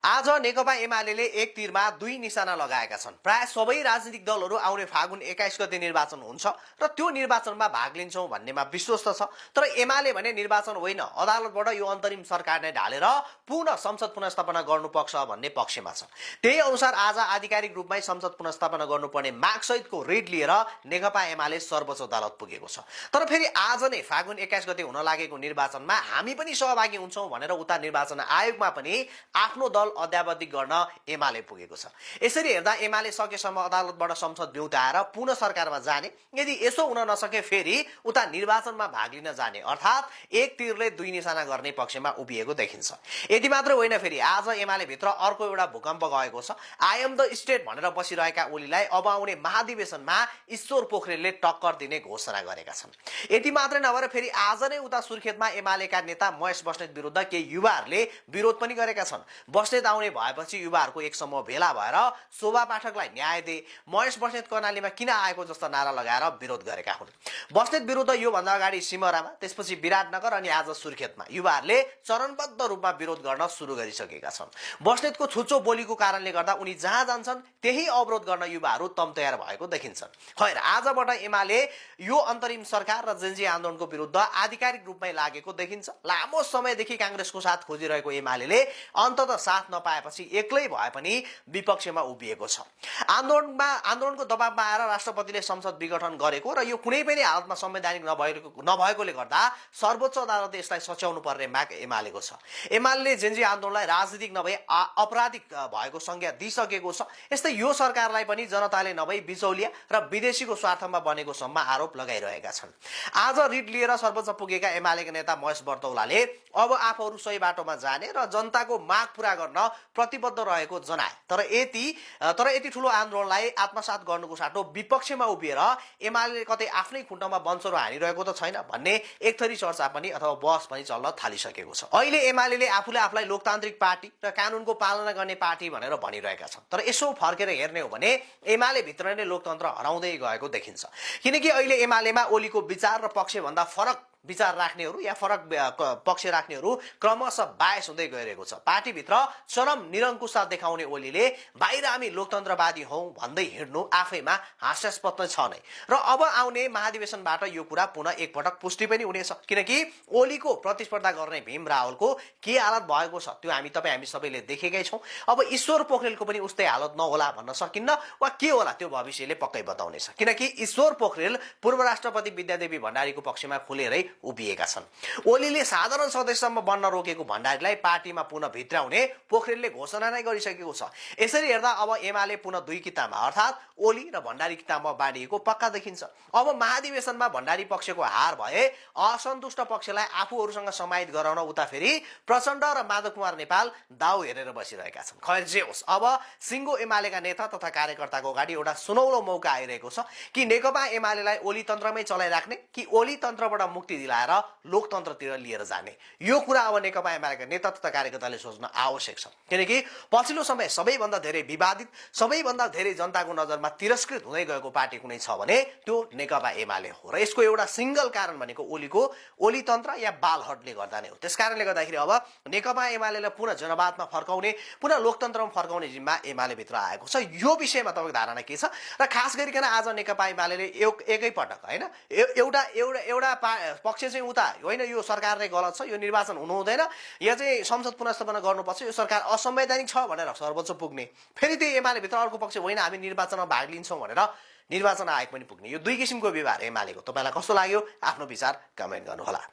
आज नेकपा एमाले एक तीरमा दुई निशाना लगाएका छन्। प्राय सबै राजनीतिक दलहरू आउने फागुन 21 गते निर्वाचन हुन्छ र त्यो निर्वाचनमा भाग लिन्छौं भन्नेमा विश्वस्त छ। तर एमाले भने निर्वाचन होइन, अदालतबाट यो अन्तरिम सरकार नै ढालेर पुनः संसद पुनर्स्थापना गर्नुपर्छ भन्ने पक्षमा छ। त्यही अनुसार आज आधिकारिक रूपमै संसद पुनर्स्थापना गर्नुपर्ने मागसहितको रिट लिएर नेकपा एमाले सर्वोच्च अदालत पुगेको छ। तर फेरि आज नै फागुन 21 गते हुन लागेको निर्वाचनमा हामी पनि सहभागी हुन्छौं भनेर उता निर्वाचन आयोगमा पनि आफ्नो दल अध्यावधिक गर्न एमाले पुगेको छ। यसरी हेर्दा एमाले सकेसम्म अदालतबाट संसद ब्युटाएर पुनः सरकारमा जाने, यदि यसो हुन नसके फेरि उता निर्वाचनमा भाग लिन जाने, अर्थात् एक तीरले दुई निशाना गर्ने पक्षमा उभिएको देखिन्छ। यति मात्र होइन, फेरि आज एमाले भित्र अर्को एउटा भूकम्प गएको छ। आई एम द स्टेट भनेर बसिरहेका ओलीलाई अब आउने महाधिवेशनमा ईश्वर पोखरेलले टक्कर दिने घोषणा गरेका छन्। यति मात्र नभएर फेरि आज नै उता सुर्खेतमा एमालेका नेता महेश बस्नेत विरुद्ध केही युवाहरूले विरोध पनि गरेका छन्। बस्नेत आउने भएपछि युवाहरूको एक समूह भेला भएर शोभा पाठकलाई न्याय दे, महेश बस्नेत कर्णालीमा किन आएको जस्ता नारा लगाएर विरोध गरेका हुन्। बस्नेत विरुद्ध योभन्दा अगाडि सिमरामा, त्यसपछि विराटनगर अनि आज सुर्खेतमा युवाहरूले चरणबद्ध रूपमा विरोध गर्न सुरु गरिसकेका छन्। बस्नेतको छुच्चो बोलीको कारणले गर्दा उनी जहाँ जान्छन् त्यही अवरोध गर्न युवाहरू तम्तयार भएको देखिन्छ। खैर, आजबाट एमाले यो अन्तरिम सरकार र जेनजी आन्दोलनको विरुद्ध आधिकारिक रूपमै लागेको देखिन्छ। लामो समयदेखि कांग्रेसको साथ खोजिरहेको एमाले अन्ततः साथ नपाएपछि एक्लै भए पनि विपक्षमा उभिएको छ। आन्दोलनको दबावमा आएर राष्ट्रपतिले संसद विघटन गरेको र यो कुनै पनि हालतमा संवैधानिक नभएकोले गर्दा सर्वोच्च अदालतले यसलाई सच्याउनु पर्ने माग एमालेको छ। एमाले जेनजी आन्दोलनलाई राजनीतिक नभई आपराधिक भएको संज्ञा दिइसकेको छ। यस्तै यो सरकारलाई पनि जनताले नभई बिचौलिया र विदेशीको स्वार्थमा बनेको सम्म आरोप लगाइरहेका छन्। आज रिट लिएर सर्वोच्च पुगेका एमालेका नेता महेश बर्तौलाले अब आफूहरू सही बाटोमा जाने र जनताको माग पूरा गर्न प्रतिबद्ध रहेको जनाए। तर यति ठूलो आन्दोलनलाई आत्मसात गर्नुको साटो विपक्षमा उभिएर एमाले कतै आफ्नै खुट्टामा बन्चरो हानिरहेको त छैन भन्ने एक थरी चर्चा पनि अथवा बहस पनि चल्न थालिसकेको छ। अहिले एमाले आफूलाई लोकतान्त्रिक पार्टी र कानुनको पालना गर्ने पार्टी भनेर भनिरहेका छन्। तर यसो फर्केर हेर्ने हो भने एमाले भित्र नै लोकतन्त्र हराउँदै गएको देखिन्छ। किनकि अहिले एमालेमा ओलीको विचार र पक्ष भन्दा फरक विचार राख्नेहरू या फरक पक्ष राख्नेहरू क्रमशः बायस हुँदै गइरहेको छ। पार्टीभित्र चरम निरङ्कुशता देखाउने ओलीले बाहिर हामी लोकतन्त्रवादी हौं भन्दै हिँड्नु आफैमा हास्यास्पद छ नै। र अब आउने महाधिवेशनबाट यो कुरा पुनः एकपटक पुष्टि पनि हुनेछ। किनकि ओलीको प्रतिस्पर्धा गर्ने भीम रावलको के हालत भएको छ त्यो हामी सबैले देखेकै छौं। अब ईश्वर पोखरेलको पनि उस्तै हालत नहोला भन्न सकिन्न, वा के होला त्यो भविष्यले पक्कै बताउनेछ। किनकि ईश्वर पोखरेल पूर्व राष्ट्रपति विद्यादेवी भण्डारीको पक्षमा खुलेरै उभिएका छन्। ओलीले साधारण सदस्यसम्म बन्न रोकेको भण्डारीलाई पार्टीमा पुनः भित्राउने पोखरेलले घोषणा नै गरिसकेको छ। यसरी हेर्दा अब एमाले पुनः दुई किताबमा अर्थात् ओली र भण्डारी किताबमा बाँडिएको पक्का देखिन्छ। अब महाधिवेशनमा भण्डारी पक्षको हार भए असन्तुष्ट पक्षलाई आफूहरूसँग समाहित गराउन उता फेरि प्रचण्ड र माधव कुमार नेपाल दाउ हेरेर बसिरहेका छन्। खैर जे होस्, अब सिङ्गो एमालेका नेता तथा कार्यकर्ताको अगाडि एउटा सुनौलो मौका आइरहेको छ कि नेकपा एमालेलाई ओली तन्त्रमै चलाइराख्ने कि ओली तन्त्रबाट मुक्ति दिलाएर लोकतन्त्रतिर लिएर जाने। यो कुरा अब नेकपा एमालेका नेता तथा कार्यकर्ताले सोच्न आवश्यक छ। किनकि पछिल्लो समय सबैभन्दा धेरै विवादित, सबैभन्दा धेरै जनताको नजरमा तिरस्कृत हुँदै गएको पार्टी कुनै छ भने त्यो नेकपा एमाले हो। र यसको एउटा सिंगल कारण भनेको ओली तन्त्र या बालहटले गर्दा नै हो। त्यसकारणले गर्दाखेरि अब नेकपा एमालेलाई पुनः जनवादमा फर्काउने, पुनः लोकतन्त्रमा फर्काउने जिम्मा एमाले भित्र आएको छ। यो विषयमा तपाईको धारणा के छ? र खास गरिकन आज नेकपा एमालेले एकैपटक हैन एउटा पक्ष चाहिँ उता होइन यो सरकार नै गलत छ, यो निर्वाचन हुनु हुँदैन, या चाहिँ संसद पुनर्स्थापना गर्नुपर्छ, यो सरकार असंवैधानिक छ भनेर सर्वोच्च पुग्ने, फेरि त्यो एमाले भित्र अर्को पक्ष होइन हामी निर्वाचनमा भाग लिन्छौं भनेर निर्वाचन आयोग पनि पुग्ने। यो दुई किसिमको व्यवहार एमालेको। तपाईलाई कस्तो लाग्यो? आफ्नो विचार कमेन्ट गर्नुहोला।